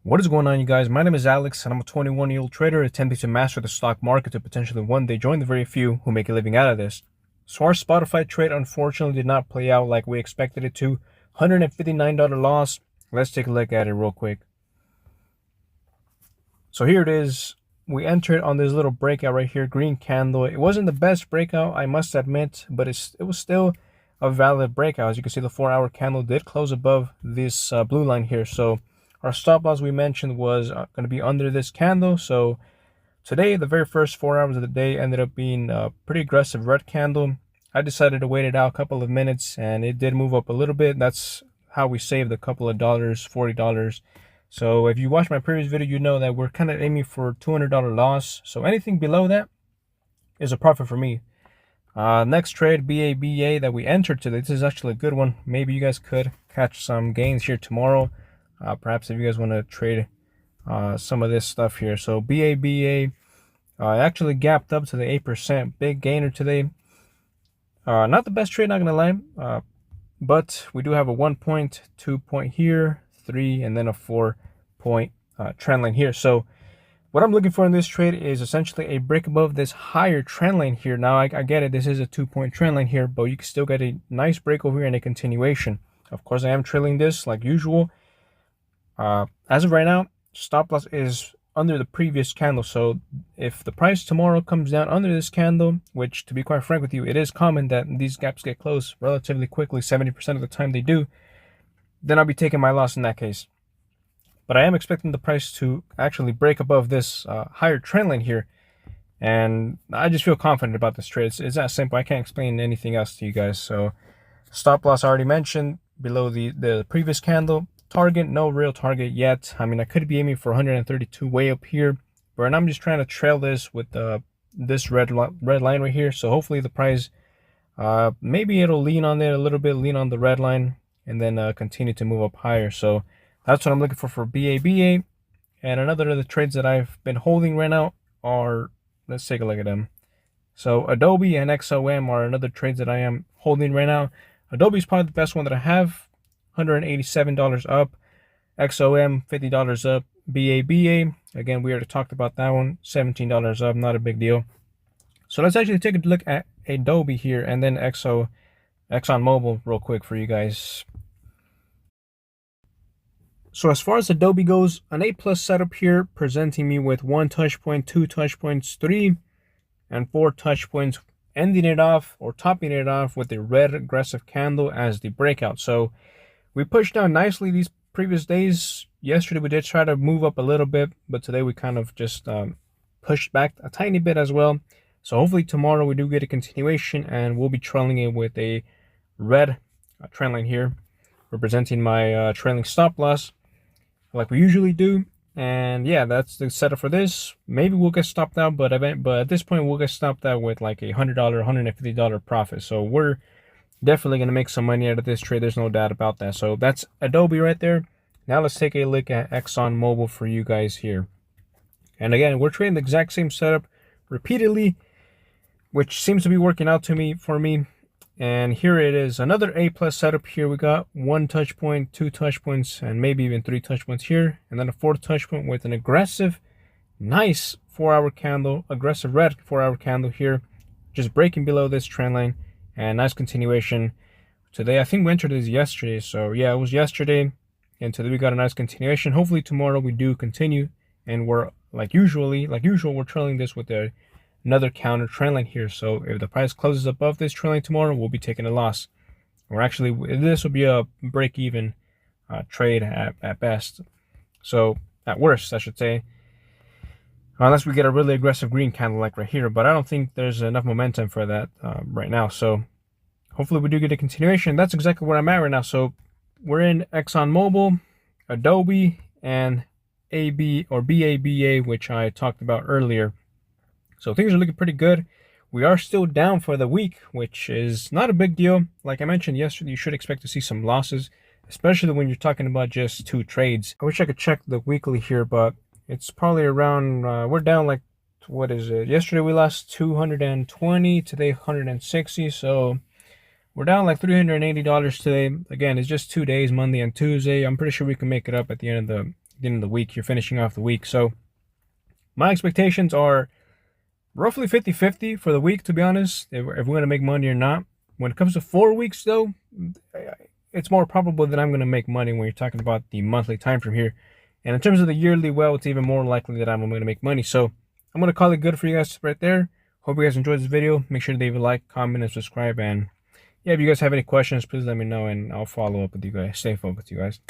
What is going on, you guys? My name is Alex, and I'm a 21-year-old trader attempting to master the stock market to potentially one day join the very few who make a living out of this. So our Spotify trade unfortunately did not play out like we expected it to. $159 loss. Let's take a look at it real quick. So here it is. We entered on this little breakout right here, green candle. It wasn't the best breakout, I must admit, but it was still a valid breakout. As you can see, the 4-hour candle did close above this blue line here. So our stop loss we mentioned was going to be under this candle. So today, the very first 4 hours of the day ended up being a pretty aggressive red candle. I decided to wait it out a couple of minutes, and it did move up a little bit. That's how we saved a couple of dollars, $40. So if you watched my previous video, you know that we're kind of aiming for $200 loss. So anything below that is a profit for me. Next trade, BABA, that we entered today. This is actually a good one. Maybe you guys could catch some gains here tomorrow. Perhaps if you guys want to trade some of this stuff here. So BABA actually gapped up to the 8%. Big gainer today. Not the best trade, not going to lie. But we do have a 1 point, 2 point here, 3, and then a 4 point trend line here. So what I'm looking for in this trade is essentially a break above this higher trend line here. Now I get it, this is a 2 point trend line here, but you can still get a nice break over here and a continuation. Of course, I am trailing this like usual. As of right now, stop loss is under the previous candle. So if the price tomorrow comes down under this candle, which to be quite frank with you, it is common that these gaps get closed relatively quickly, 70% of the time they do, then I'll be taking my loss in that case. But I am expecting the price to actually break above this higher trend line here. And I just feel confident about this trade. It's that simple. I can't explain anything else to you guys. So stop loss I already mentioned below the previous candle. Target, no real target yet. I mean, I could be aiming for 132 way up here, but I'm just trying to trail this with this red line right here. So hopefully the price, maybe it'll lean on it a little bit, lean on the red line, and then continue to move up higher. So that's what I'm looking for BABA. And another of the trades that I've been holding right now are, let's take a look at them. So Adobe and XOM are another trades that I am holding right now. Adobe is probably the best one that I have. $187 up. XOM $50 up. BABA, again, we already talked about that one, $17 up, not a big deal. So let's actually take a look at Adobe here and then ExxonMobil real quick for you guys. So as far as Adobe goes, an A+ setup here, presenting me with 1 touch point, 2 touch points, 3 and 4 touch points, ending it off or topping it off with the red aggressive candle as the breakout. So we pushed down nicely these previous days. Yesterday we did try to move up a little bit, but today we kind of just pushed back a tiny bit as well. So hopefully tomorrow we do get a continuation, and we'll be trailing it with a red trend line here, representing my trailing stop loss like we usually do. And yeah, that's the setup for this. Maybe we'll get stopped out, but at this point we'll get stopped out with like a $100, $150 profit. So we're definitely going to make some money out of this trade. There's no doubt about that. So that's Adobe right there. Now let's take a look at ExxonMobil for you guys here. And again, we're trading the exact same setup repeatedly, which seems to be working out for me. And here it is, another A+ setup here. We got 1 touch point, 2 touch points, and maybe even 3 touch points here. And then a 4th touch point with an aggressive, nice 4-hour candle, aggressive red 4-hour candle here, just breaking below this trend line. And nice continuation today. I think we entered this yesterday, so yeah, it was yesterday, and today we got a nice continuation. Hopefully tomorrow we do continue, and we're like usual we're trailing this with another counter trend line here. So if the price closes above this trend line tomorrow, we'll be taking a loss, or actually this will be a break-even trade at best. So at worst, I should say, unless we get a really aggressive green candle like right here. But I don't think there's enough momentum for that right now. So hopefully we do get a continuation. That's exactly where I'm at right now. So we're in ExxonMobil, Adobe, and BABA, which I talked about earlier. So things are looking pretty good. We are still down for the week, which is not a big deal. Like I mentioned yesterday, you should expect to see some losses, especially when you're talking about just 2 trades. I wish I could check the weekly here, but it's probably around, we're down like, what is it? Yesterday we lost 220, today 160. So we're down like $380 today. Again, it's just 2 days, Monday and Tuesday. I'm pretty sure we can make it up at the end of the end of the week. You're finishing off the week. So my expectations are roughly 50-50 for the week, to be honest, if we're going to make money or not. When it comes to 4 weeks, though, it's more probable that I'm going to make money when you're talking about the monthly time frame here. And in terms of the yearly, well, it's even more likely that I'm going to make money. So I'm going to call it good for you guys right there. Hope you guys enjoyed this video. Make sure to leave a like, comment, and subscribe. And yeah, if you guys have any questions, please let me know, and I'll follow up with you guys. Stay focused, you guys.